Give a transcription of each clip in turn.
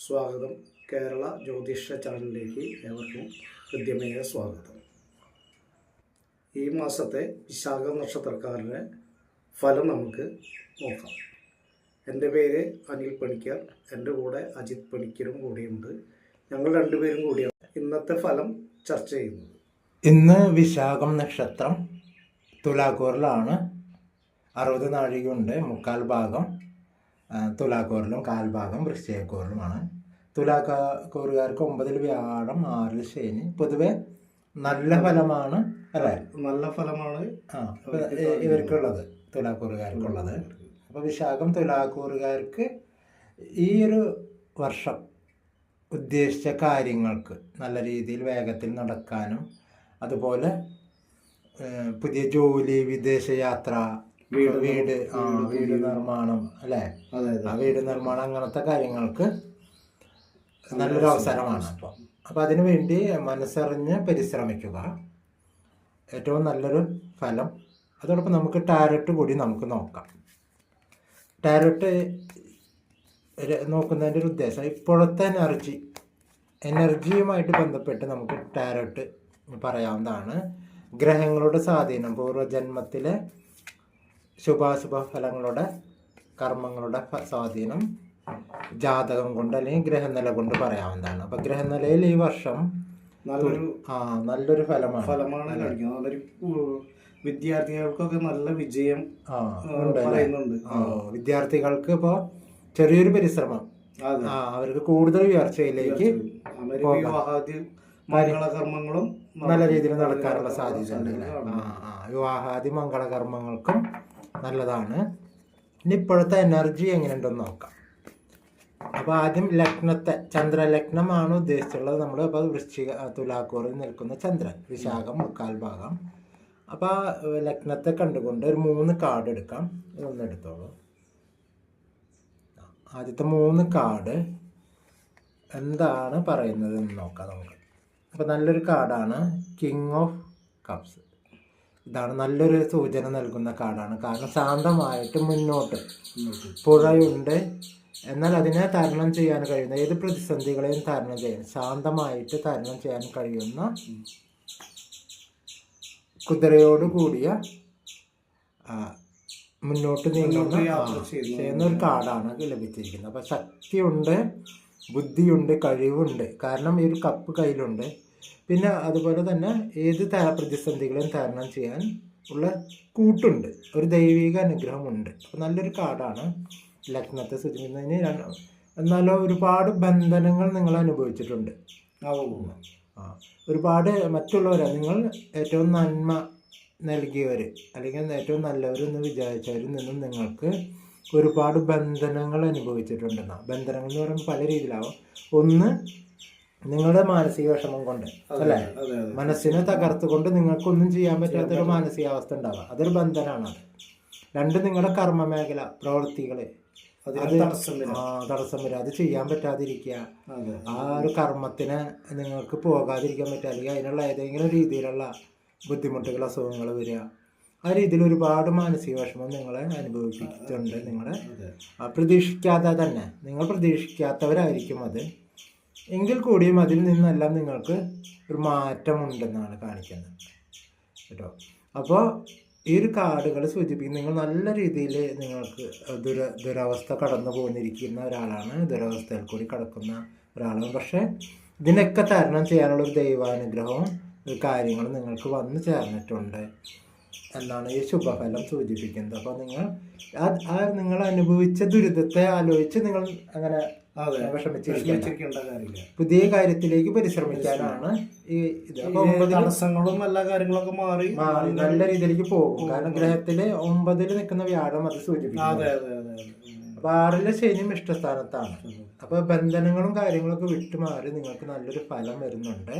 സ്വാഗതം. കേരള ജ്യോതിഷ ചാനലിലേക്ക് ഏവർക്കും ഹൃദ്യമായ സ്വാഗതം. ഈ മാസത്തെ വിശാഖ നക്ഷത്രക്കാരുടെ ഫലം നമുക്ക് നോക്കാം. എൻ്റെ പേര് അനിൽ പണിക്കർ, എൻ്റെ കൂടെ അജിത് പണിക്കരും കൂടിയുണ്ട്. ഞങ്ങൾ രണ്ടുപേരും കൂടിയാണ് ഇന്നത്തെ ഫലം ചർച്ച ചെയ്യുന്നത്. ഇന്ന് വിശാഖം നക്ഷത്രം തുലാക്കൂറിലാണ്. 60 നാഴികയുണ്ട്. 3/4 ഭാഗം തുലാക്കൂറിലും 1/4 ഭാഗം വൃശ്ചികക്കൂറിലുമാണ്. തുലാക്കൂറുകാർക്ക് 9 വ്യാഴം, 6 ശനി. പൊതുവെ നല്ല ഫലമാണ് അല്ലേ? നല്ല ഫലമാണ് ഇവർക്കുള്ളത്, തുലാക്കൂറുകാർക്കുള്ളത്. അപ്പോൾ വിശാഖം തുലാക്കൂറുകാർക്ക് ഈ ഒരു വർഷം ഉദ്ദേശിച്ച കാര്യങ്ങൾക്ക് നല്ല രീതിയിൽ വേഗത്തിൽ നടക്കാനും, അതുപോലെ പുതിയ ജോലി, വിദേശയാത്ര, വീട് നിർമ്മാണം അല്ലേ, ആ വീട് നിർമ്മാണം, അങ്ങനത്തെ കാര്യങ്ങൾക്ക് നല്ലൊരു അവസരമാണ്. അപ്പോൾ അതിനു വേണ്ടി മനസ്സറിഞ്ഞ് പരിശ്രമിക്കുക, ഏറ്റവും നല്ലൊരു ഫലം. അതോടൊപ്പം നമുക്ക് ടാരറ്റ് കൂടി നമുക്ക് നോക്കാം. ടാരറ്റ് നോക്കുന്നതിൻ്റെ ഒരു ഉദ്ദേശം ഇപ്പോഴത്തെ എനർജിയുമായിട്ട് ബന്ധപ്പെട്ട് നമുക്ക് ടാരറ്റ് പറയാവുന്നതാണ്. ഗ്രഹങ്ങളുടെ സ്വാധീനം, പൂർവ്വജന്മത്തിലെ ശുഭാശുഭ ഫലങ്ങളുടെ, കർമ്മങ്ങളുടെ സ്വാധീനം ജാതകം കൊണ്ട് അല്ലെങ്കിൽ ഗ്രഹനില കൊണ്ട് പറയാവുന്നതാണ്. അപ്പം ഗ്രഹനിലയിൽ ഈ വർഷം നല്ലൊരു ഫലമാണ് നല്ലൊരു വിദ്യാർത്ഥികൾക്കൊക്കെ നല്ല വിജയം പറയുന്നുണ്ട്. വിദ്യാർത്ഥികൾക്ക് ഇപ്പോൾ ചെറിയൊരു പരിശ്രമം അവർക്ക് കൂടുതൽ ഉയർച്ചയിലേക്ക് മംഗളകർമ്മങ്ങളും നല്ല രീതിയിൽ നടക്കാനുള്ള സാധ്യതയുണ്ട്. വിവാഹാദി മംഗളകർമ്മങ്ങൾക്കും നല്ലതാണ്. ഇനി ഇപ്പോഴത്തെ എനർജി എങ്ങനെയുണ്ടെന്ന് നോക്കാം. അപ്പോൾ ആദ്യം ലഗ്നത്തെ, ചന്ദ്രലഗ്നമാണ് ഉദ്ദേശിച്ചുള്ളത് നമ്മൾ. അപ്പോൾ തുലാക്കൂറിൽ നിൽക്കുന്ന ചന്ദ്രൻ, വിശാഖം 3/4 ഭാഗം. അപ്പോൾ ലഗ്നത്തെ കണ്ടുകൊണ്ട് ഒരു 3 കാർഡ് എടുക്കാം. ഇതൊന്ന് എടുത്തോളൂ. ആദ്യത്തെ 3 കാർഡ് എന്താണ് പറയുന്നത് എന്ന് നോക്കാം നമുക്ക്. അപ്പോൾ നല്ലൊരു കാർഡാണ് കിങ് ഓഫ് കപ്സ്. ഇതാണ് നല്ലൊരു സൂചന നൽകുന്ന കാർഡാണ്. കാരണം ശാന്തമായിട്ട് മുന്നോട്ട്, പുഴയുണ്ട് എന്നാൽ അതിനെ തരണം ചെയ്യാൻ കഴിയുന്ന, ഏത് പ്രതിസന്ധികളെയും തരണം ചെയ്യാൻ, ശാന്തമായിട്ട് തരണം ചെയ്യാൻ കഴിയുന്ന, കുതിരയോട് കൂടിയ മുന്നോട്ട് ചെയ്യുന്ന ഒരു കാർഡാണ് ലഭിച്ചിരിക്കുന്നത്. അപ്പോൾ ശക്തിയുണ്ട്, ബുദ്ധിയുണ്ട്, കഴിവുണ്ട്. കാരണം ഈ ഒരു കപ്പ് കയ്യിലുണ്ട്. പിന്നെ അതുപോലെ തന്നെ ഏത് പ്രതിസന്ധികളെയും തരണം ചെയ്യാൻ ഉള്ള കൂട്ടുണ്ട്, ഒരു ദൈവിക അനുഗ്രഹമുണ്ട്. അപ്പോൾ നല്ലൊരു കാർഡാണ് ലഗ്നത്തെ സൂചിപ്പിക്കുന്നതിന്. എന്നാലോ ഒരുപാട് ബന്ധനങ്ങൾ നിങ്ങൾ അനുഭവിച്ചിട്ടുണ്ട്. ഒരുപാട് മറ്റുള്ളവരെ, നിങ്ങൾ ഏറ്റവും നന്മ നൽകിയവർ അല്ലെങ്കിൽ ഏറ്റവും നല്ലവരെന്ന് വിചാരിച്ചവരിൽ നിന്നും നിങ്ങൾക്ക് ഒരുപാട് ബന്ധനങ്ങൾ അനുഭവിച്ചിട്ടുണ്ടെന്ന. ബന്ധനങ്ങൾ എന്ന് പറയുമ്പോൾ പല രീതിയിലാവും. ഒന്ന്, നിങ്ങളുടെ മാനസിക വിഷമം കൊണ്ട് അല്ലേ, മനസ്സിനെ തകർത്തുകൊണ്ട് നിങ്ങൾക്കൊന്നും ചെയ്യാൻ പറ്റാത്തൊരു മാനസികാവസ്ഥ ഉണ്ടാവുക, അതൊരു ബന്ധനമാണ്. 2, നിങ്ങളുടെ കർമ്മ മേഖല, പ്രവൃത്തികള് തടസ്സം വരിക, അത് ചെയ്യാൻ പറ്റാതിരിക്കുക, ആ ഒരു കർമ്മത്തിന് നിങ്ങൾക്ക് പോകാതിരിക്കാൻ പറ്റുക, അല്ലെങ്കിൽ അതിനുള്ള ഏതെങ്കിലും രീതിയിലുള്ള ബുദ്ധിമുട്ടുകൾ, അസുഖങ്ങൾ വരിക, ആ രീതിയിൽ ഒരുപാട് മാനസിക വിഷമം നിങ്ങളെ അനുഭവിപ്പിച്ചിട്ടുണ്ട്. നിങ്ങളെ പ്രതീക്ഷിക്കാതെ തന്നെ, നിങ്ങൾ പ്രതീക്ഷിക്കാത്തവരായിരിക്കും അത്, എങ്കിൽ കൂടിയും അതിൽ നിന്നെല്ലാം നിങ്ങൾക്ക് ഒരു മാറ്റമുണ്ടെന്നാണ് കാണിക്കുന്നത് കേട്ടോ. അപ്പോൾ ഈ ഒരു കാർഡുകൾ സൂചിപ്പിക്കും നിങ്ങൾ നല്ല രീതിയിൽ നിങ്ങൾക്ക് ദുരവസ്ഥ കടന്നു പോന്നിരിക്കുന്ന ഒരാളാണ്, ദുരവസ്ഥയിൽ കൂടി കടക്കുന്ന ഒരാളാണ്. പക്ഷേ ഇതിനൊക്കെ തരണം ചെയ്യാനുള്ളൊരു ദൈവാനുഗ്രഹവും കാര്യങ്ങളും നിങ്ങൾക്ക് വന്നു ചേർന്നിട്ടുണ്ട് എന്നാണ് ഈ ശുഭഫലം സൂചിപ്പിക്കുന്നത്. അപ്പോൾ നിങ്ങൾ അനുഭവിച്ച ദുരിതത്തെ ആലോചിച്ച് നിങ്ങൾ അങ്ങനെ വിഷമിച്ചിരിക്കേണ്ട കാര്യമില്ല. പുതിയ കാര്യത്തിലേക്ക് പരിശ്രമിക്കാനാണ് ഈ ഇത്. തടസ്സങ്ങളും എല്ലാ കാര്യങ്ങളൊക്കെ മാറി നല്ല രീതിയിലേക്ക് പോകും. കാരണം ഗ്രഹത്തില് 9 നിൽക്കുന്ന വ്യാഴം അത് സൂചിപ്പിക്കും. അപ്പൊ 6 ശനിയും ഇഷ്ടസ്ഥാനത്താണ്. അപ്പൊ ബന്ധനങ്ങളും കാര്യങ്ങളൊക്കെ വിട്ടുമാറി നിങ്ങൾക്ക് നല്ലൊരു ഫലം വരുന്നുണ്ട്.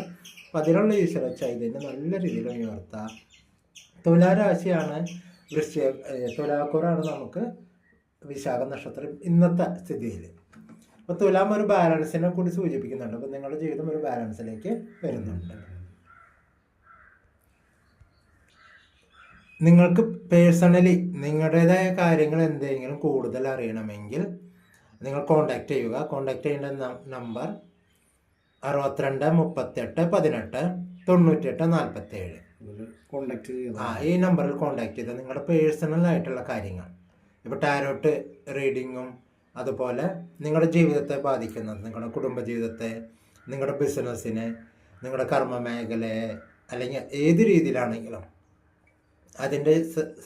അപ്പൊ അതിനുള്ള ഈശ്വര ചൈതന്യം നല്ല രീതിയിൽ ഉയർത്താം. തുലാരാശിയാണ് തുലാക്കൂറാണ് നമുക്ക് വിശാഖ നക്ഷത്രം ഇന്നത്തെ സ്ഥിതിയിൽ. അപ്പോൾ തുലാം ഒരു ബാലൻസിനെ കൂടി സൂചിപ്പിക്കുന്നുണ്ട്. അപ്പോൾ നിങ്ങളുടെ ജീവിതം ഒരു ബാലൻസിലേക്ക് വരുന്നുണ്ട്. നിങ്ങൾക്ക് പേഴ്സണലി നിങ്ങളുടേതായ കാര്യങ്ങൾ എന്തെങ്കിലും കൂടുതൽ അറിയണമെങ്കിൽ നിങ്ങൾ കോണ്ടാക്ട് ചെയ്യുക. കോണ്ടാക്ട് ചെയ്യേണ്ട നമ്പർ 6238189847. കോണ്ടാക്ട് ചെയ്ത് ഈ നമ്പറിൽ കോണ്ടാക്ട് ചെയ്താൽ നിങ്ങളുടെ പേഴ്സണൽ ആയിട്ടുള്ള കാര്യങ്ങൾ, ഇപ്പോൾ ടാരോട്ട് റീഡിങ്ങും അതുപോലെ നിങ്ങളുടെ ജീവിതത്തെ ബാധിക്കുന്നത്, നിങ്ങളുടെ കുടുംബജീവിതത്തെ, നിങ്ങളുടെ ബിസിനസ്സിനെ, നിങ്ങളുടെ കർമ്മ മേഖലയെ, അല്ലെങ്കിൽ ഏത് രീതിയിലാണെങ്കിലും അതിൻ്റെ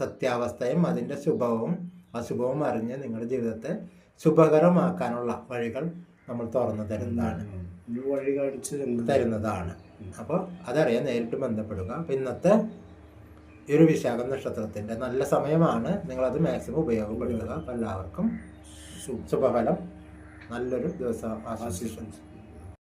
സത്യാവസ്ഥയും അതിൻ്റെ ശുഭവും അശുഭവും അറിഞ്ഞ് നിങ്ങളുടെ ജീവിതത്തെ ശുഭകരമാക്കാനുള്ള വഴികൾ നമ്മൾ തുറന്നു തരുന്നതാണ്. അപ്പോൾ അതറിയാൻ നേരിട്ട് ബന്ധപ്പെടുക. അപ്പോൾ ഇന്നത്തെ ഈ ഒരു വിശാഖം നക്ഷത്രത്തിൻ്റെ നല്ല സമയമാണ്. നിങ്ങളത് മാക്സിമം ഉപയോഗപ്പെടുത്തുക. അപ്പോൾ എല്ലാവർക്കും ശുഭഫലം, നല്ലൊരു ദിവസം ആശംസിക്കുന്നു.